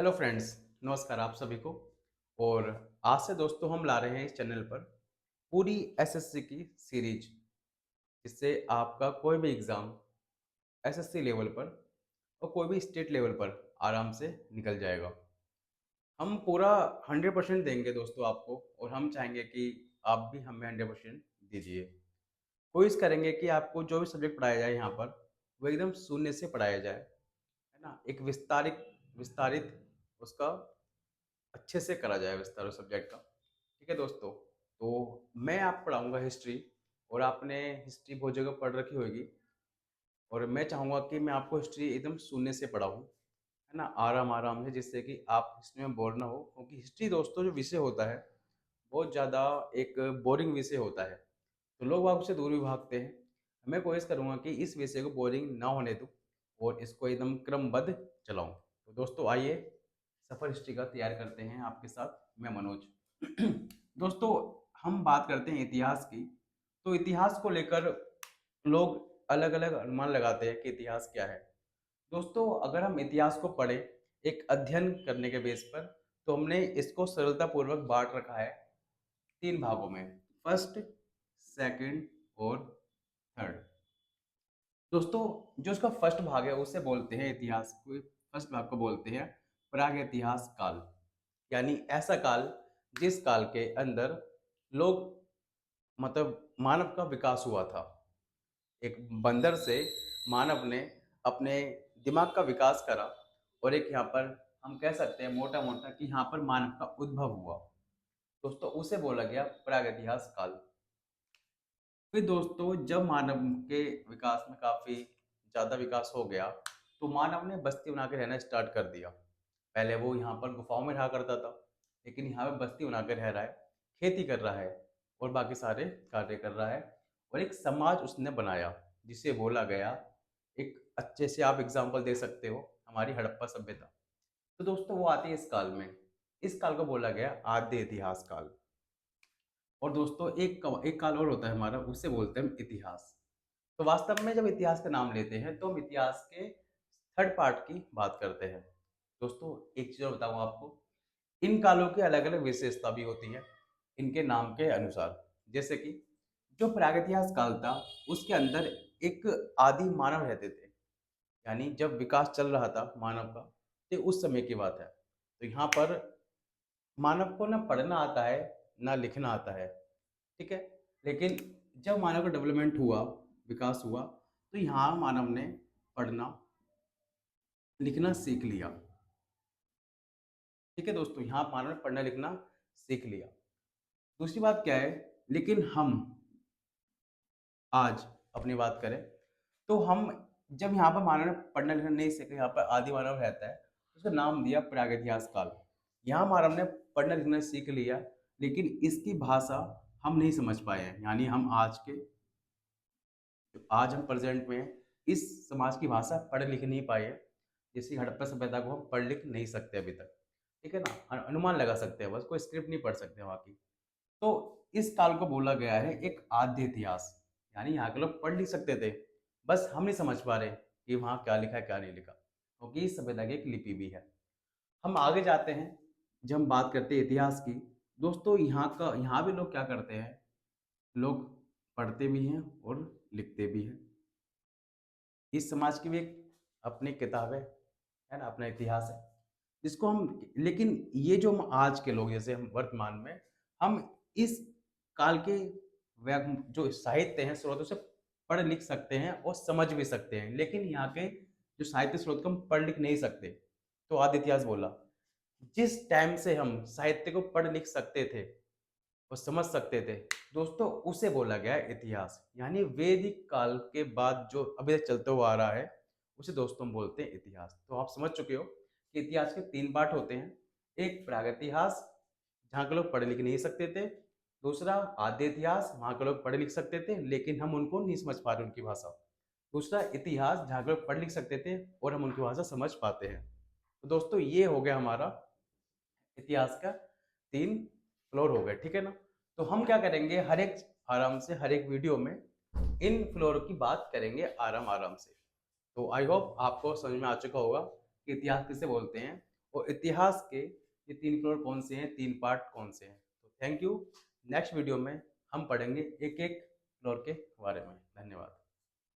Hello friends, नमस्कार आप सभी को। और आज से दोस्तों हम ला रहे हैं इस चैनल पर पूरी एसएससी की सीरीज, जिससे आपका कोई भी एग्ज़ाम एसएससी लेवल पर और कोई भी स्टेट लेवल पर आराम से निकल जाएगा। हम पूरा 100% देंगे दोस्तों आपको, और हम चाहेंगे कि आप भी हमें 100% दीजिए। कोशिश करेंगे कि आपको जो भी सब्जेक्ट पढ़ाया जाए यहाँ पर, वो एकदम शून्य से पढ़ाया जाए, है ना? एक विस्तारित विस्तारित उसका अच्छे से करा जाए विस्तार उस सब्जेक्ट का। ठीक है दोस्तों? तो मैं आपको पढ़ाऊँगा हिस्ट्री, और आपने हिस्ट्री बहुत जगह पढ़ रखी होगी, और मैं चाहूँगा कि मैं आपको हिस्ट्री एकदम शून्य से पढ़ाऊँ, है ना? आराम-आराम से, जिससे कि आप हिस्ट्री में बोर ना हो, क्योंकि हिस्ट्री दोस्तों जो विषय होता है, बहुत ज़्यादा एक बोरिंग विषय होता है। तो लोग वाग उससे दूर भी भागते हैं। मैं कोशिश करूँगा कि इस विषय को बोरिंग ना होने दूँ और इसको एकदम क्रमबद्ध चलाऊँ। तो दोस्तों आइए सफ़र हिस्ट्री का तैयार करते हैं आपके साथ, मैं मनोज। दोस्तों, हम बात करते हैं इतिहास की। तो इतिहास को लेकर लोग अलग-अलग अनुमान लगाते हैं कि इतिहास क्या है। दोस्तों, अगर हम इतिहास को पढ़ें एक अध्ययन करने के बेस पर, तो हमने इसको सरलतापूर्वक बाँट रखा है 3 भागों में। फर्स्ट, सेकंड और थर्ड। दोस्तों, जो उसका फर्स्ट भाग है उसे बोलते हैं इतिहास को, फर्स्ट भाग को बोलते हैं प्रागैतिहास काल। यानी ऐसा काल जिस काल के अंदर लोग, मतलब मानव का विकास हुआ था। एक बंदर से मानव ने अपने दिमाग का विकास करा, और एक यहाँ पर हम कह सकते हैं मोटा-मोटा कि यहाँ पर मानव का उद्भव हुआ। दोस्तों, उसे बोला गया प्रागैतिहास काल। फिर दोस्तों, जब मानव के विकास में काफ़ी ज़्यादा विकास हो गया, तो मानव ने बस्ती बना के रहना स्टार्ट कर दिया। पहले वो यहाँ पर गुफाओं में रहा करता था, लेकिन यहाँ पे बस्ती बना के रह रहा है, खेती कर रहा है और बाकी सारे कार्य कर रहा है, और एक समाज उसने बनाया, जिसे बोला गया, एक अच्छे से आप एग्ज़ाम्पल दे सकते हो, हमारी हड़प्पा सभ्यता। तो दोस्तों, वो आती है इस काल में। इस काल को बोला गया आद्य इतिहास काल। और दोस्तों, एक काल और होता है हमारा, उसे बोलते हैं हम इतिहास। तो वास्तव में जब इतिहास का नाम लेते हैं, तो हम इतिहास के थर्ड पार्ट की बात करते हैं। दोस्तों, एक चीज़ और बताऊँ आपको, इन कालों की अलग-अलग विशेषता भी होती है, इनके नाम के अनुसार। जैसे कि जो प्रागैतिहासिक काल था, उसके अंदर एक आदि मानव रहते थे। यानी जब विकास चल रहा था मानव का, ये उस समय की बात है। तो यहाँ पर मानव को ना पढ़ना आता है, ना लिखना आता है, ठीक है? लेकिन जब मानव का डेवलपमेंट हुआ, विकास हुआ, तो यहाँ मानव ने पढ़ना, लिखना सीख लिया। ठीक है दोस्तों, यहाँ मानव ने पढ़ना लिखना सीख लिया। दूसरी बात क्या है, लेकिन हम आज अपनी बात करें, तो हम जब यहाँ पर मानव ने पढ़ना लिखना नहीं सीखा, यहाँ पर आदि मानव रहता है, तो उसका नाम दिया प्रागैतिहासिक काल। यहाँ मानव ने पढ़ना लिखना सीख लिया, लेकिन इसकी भाषा हम नहीं समझ पाए हैं। यानी हम आज के, जो आज हम प्रेजेंट में हैं, इस समाज की भाषा पढ़ लिख नहीं पाए हैं। जैसे हड़प्पा सभ्यता को हम पढ़ लिख नहीं सकते अभी तक। ठीक है ना? अनुमान लगा सकते हैं बस, कोई स्क्रिप्ट नहीं पढ़ सकते वहाँ की। तो इस काल को बोला गया है एक आद्य इतिहास। यानी यहाँ के लोग पढ़ लिख सकते थे, बस हम नहीं समझ पा रहे कि वहाँ क्या लिखा है क्या नहीं लिखा, क्योंकि इस सभ्यता की एक लिपि भी है। हम आगे जाते हैं, जब हम बात करते हैं इतिहास की, दोस्तों यहाँ भी लोग क्या करते हैं, लोग पढ़ते भी हैं और लिखते भी हैं। इस समाज की भी एक अपनी किताब है ना? अपना इतिहास है, जिसको हम, लेकिन ये जो हम आज के लोग, जैसे हम वर्तमान में, हम इस काल के जो साहित्य हैं स्रोतों से पढ़ लिख सकते हैं और समझ भी सकते हैं, लेकिन यहाँ के जो साहित्य स्रोत को हम पढ़ लिख नहीं सकते। तो आदि इतिहास बोला, जिस टाइम से हम साहित्य को पढ़ लिख सकते थे और समझ सकते थे, दोस्तों, उसे बोला गया है इतिहास। यानी वैदिक काल के बाद जो अभी तक चलते हुआ आ रहा है, उसे दोस्तों हम बोलते हैं इतिहास। तो आप समझ चुके हो कि इतिहास के 3 पार्ट होते हैं। एक प्रागैतिहास, जहाँ के लोग पढ़ लिख नहीं सकते थे। दूसरा आद्य इतिहास, वहाँ के लोग पढ़ लिख सकते थे, लेकिन हम उनको नहीं समझ पा रहे उनकी भाषा। दूसरा इतिहास, जहाँ के लोग पढ़ लिख सकते थे और हम उनकी भाषा समझ पाते हैं। तो दोस्तों, ये हो गया हमारा इतिहास का 3 फ्लोर हो गए, ठीक है ना? तो हम क्या करेंगे, हर एक आराम से हर एक वीडियो में इन फ्लोर की बात करेंगे आराम-आराम से। तो आई होप आपको समझ में आ चुका होगा कि इतिहास किसे बोलते हैं और इतिहास के ये 3 फ्लोर कौन से हैं, 3 पार्ट कौन से हैं। तो थैंक यू। नेक्स्ट वीडियो में हम पढ़ेंगे एक-एक फ्लोर के बारे में। धन्यवाद।